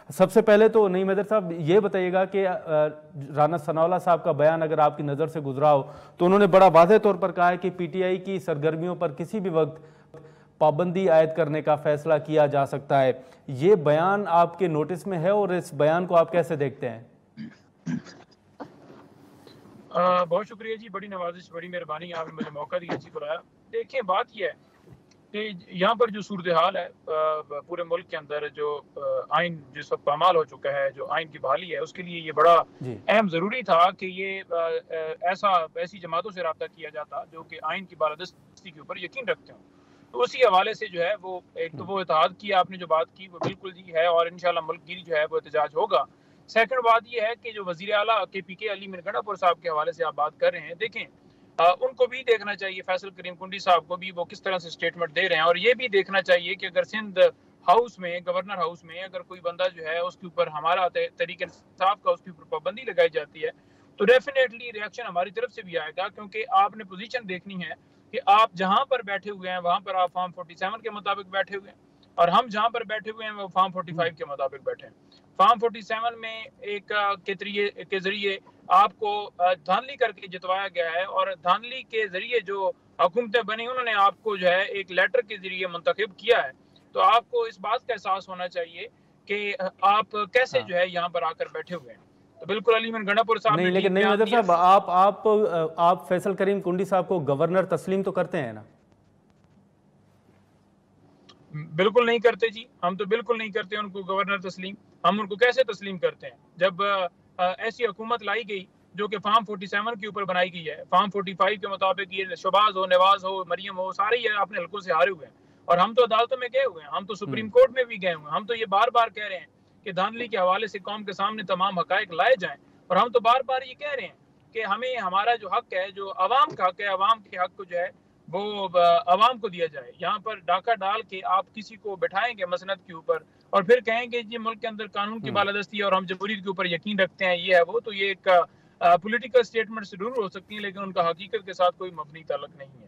سب سے پہلے تو نعیم حیدر صاحب یہ بتائیے گا کہ رانا ثناء اللہ صاحب کا بیان اگر آپ کی نظر سے گزرا ہو تو انہوں نے بڑا واضح طور پر کہا ہے کہ پی ٹی آئی کی سرگرمیوں پر کسی بھی وقت پابندی عائد کرنے کا فیصلہ کیا جا سکتا ہے. یہ بیان آپ کے نوٹس میں ہے اور اس بیان کو آپ کیسے دیکھتے ہیں؟ بہت شکریہ جی، بڑی نوازش، بڑی مہربانی، آپ نے مجھے موقع دیا جی بلایا. دیکھیں بات یہ ہے کہ یہاں پر جو صورتحال ہے پورے ملک کے اندر، جو آئین جس وقت پامال ہو چکا ہے، جو آئین کی بحالی ہے، اس کے لیے یہ بڑا اہم ضروری تھا کہ یہ ایسی جماعتوں سے رابطہ کیا جاتا جو کہ آئین کی بالادستی کے اوپر یقین رکھتے ہوں. تو اسی حوالے سے جو ہے وہ ایک تو وہ اتحاد کی آپ نے جو بات کی وہ بالکل جی ہے، اور انشاءاللہ ملک گیری جو ہے وہ احتجاج ہوگا. سیکنڈ بات یہ ہے کہ جو وزیر اعلیٰ کے پی کے علی میر گنڈا پور صاحب کے حوالے سے آپ بات کر رہے ہیں، دیکھیں ان کو بھی دیکھنا چاہیے، فیصل کریم کنڈی صاحب کو بھی وہ کس طرح سے سٹیٹمنٹ دے رہے ہیں، اور یہ بھی دیکھنا چاہیے کہ اگر سندھ ہاؤس میں، گورنر ہاؤس میں اگر کوئی بندہ جو ہے اس کے اوپر ہمارا طریقہ انصاف کا اس کے اوپر پابندی لگائی جاتی ہے تو ڈیفینیٹلی ریئیکشن ہماری طرف سے بھی آئے گا، کیونکہ آپ نے پوزیشن دیکھنی ہے کہ آپ جہاں پر بیٹھے ہوئے ہیں وہاں پر آپ فارم 47 کے مطابق بیٹھے ہوئے ہیں، اور ہم جہاں پر بیٹھے ہوئے ہیں وہ فارم 45 کے مطابق بیٹھے ہیں. فارم 47 میں ایک کے ذریعے آپ کو دھاندلی کر کے جتوایا گیا ہے، اور دھاندلی کے ذریعے جو حکومتیں بنی انہوں نے آپ کو جو ہے ایک لیٹر کے ذریعے منتخب کیا ہے. تو آپ کو اس بات کا احساس ہونا چاہیے کہ آپ کیسے جو ہے یہاں پر آ کر بیٹھے ہوئے ہیں. تو بالکل علی میر گنڈا پور صاحب نے نہیں، لیکن نعیم حیدر صاحب آپ فیصل کریم کنڈی صاحب کو گورنر تسلیم تو کرتے ہیں نا؟ بالکل نہیں کرتے جی، ہم تو بالکل نہیں کرتے ان کو گورنر تسلیم. ہم ان کو کیسے تسلیم کرتے ہیں جب ایسی حکومت لائی گئی جو کہ فارم 47 کے اوپر بنائی گئی ہے. فارم 45 کے مطابق یہ شہباز ہو، نواز ہو، مریم ہو، سارے یہ اپنے حلقوں سے ہارے ہوئے ہیں، اور ہم تو عدالتوں میں گئے ہوئے ہیں، ہم تو سپریم کورٹ میں بھی گئے ہوئے ہیں. ہم تو یہ بار بار کہہ رہے ہیں کہ دھاندلی کے حوالے سے قوم کے سامنے تمام حقائق لائے جائیں، اور ہم تو بار بار یہ کہہ رہے ہیں کہ ہمیں ہمارا جو حق ہے، جو عوام کا حق ہے، عوام کے حق کو جو ہے وہ عوام کو دیا جائے. یہاں پر ڈاکہ ڈال کے آپ کسی کو بٹھائیں گے مسند کے اوپر اور پھر کہیں گے جی ملک کے اندر قانون کی بالادستی ہے اور ہم جمہوریت کے اوپر یقین رکھتے ہیں، یہ ہے وہ، تو یہ ایک پولیٹیکل سٹیٹمنٹ ضرور ہو سکتی ہیں لیکن ان کا حقیقت کے ساتھ کوئی مبنی تعلق نہیں ہے.